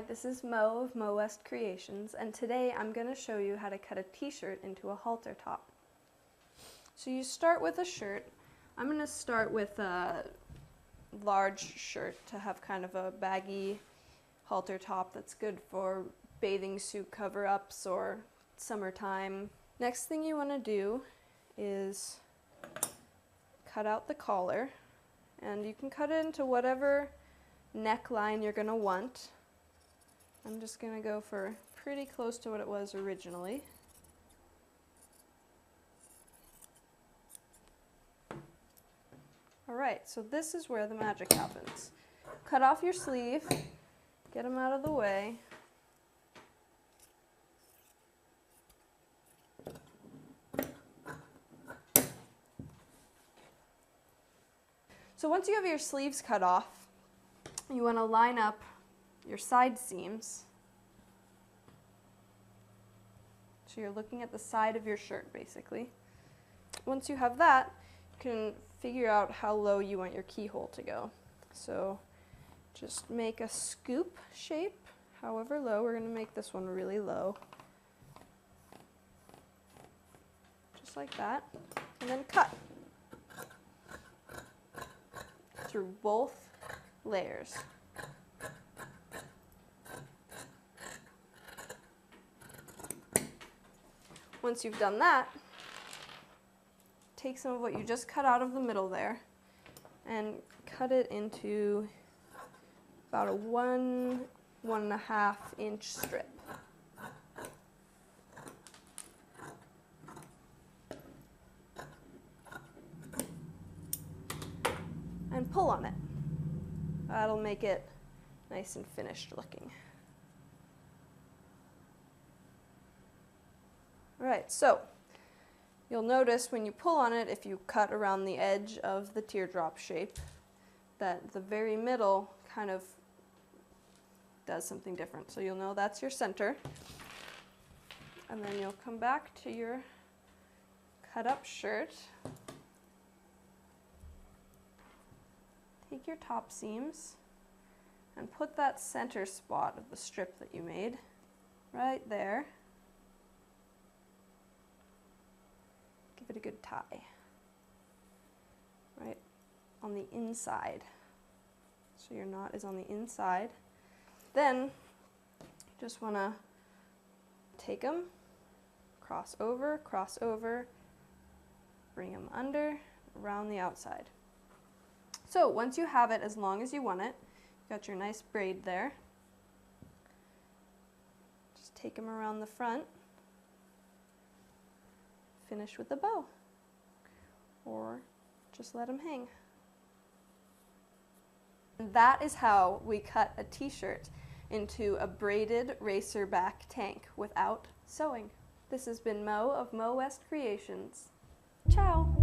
this is Mo of Mo West Creations, and today I'm going to show you how to cut a t-shirt into a halter top. So you start with a shirt. I'm going to start with a large shirt to have kind of a baggy halter top that's good for bathing suit cover-ups or summertime. Next thing you want to do is cut out the collar, and you can cut it into whatever neckline you're going to want. I'm just going to go for pretty close to what it was originally. Alright, so this is where the magic happens. Cut off your sleeve, get them out of the way. So once you have your sleeves cut off, you want to line up your side seams. So you're looking at the side of your shirt, basically. Once you have that, you can figure out how low you want your keyhole to go. So just make a scoop shape, however low. We're going to make this one really low. Just like that. And then cut through both layers. Once you've done that, take some of what you just cut out of the middle there and cut it into about a 1.5 inch strip. And pull on it. That'll make it nice and finished looking. Alright, so you'll notice when you pull on it, if you cut around the edge of the teardrop shape, that the very middle kind of does something different. So you'll know that's your center. And then you'll come back to your cut up shirt. Take your top seams and put that center spot of the strip that you made right there. Give it a good tie, right on the inside. So your knot is on the inside. Then just want to take them, cross over, bring them under, around the outside. So once you have it as long as you want it, you got your nice braid there. Just take them around the front. Finish with a bow, or just let them hang. And that is how we cut a t-shirt into a braided racerback tank without sewing. This has been Mo of Mo West Creations. Ciao!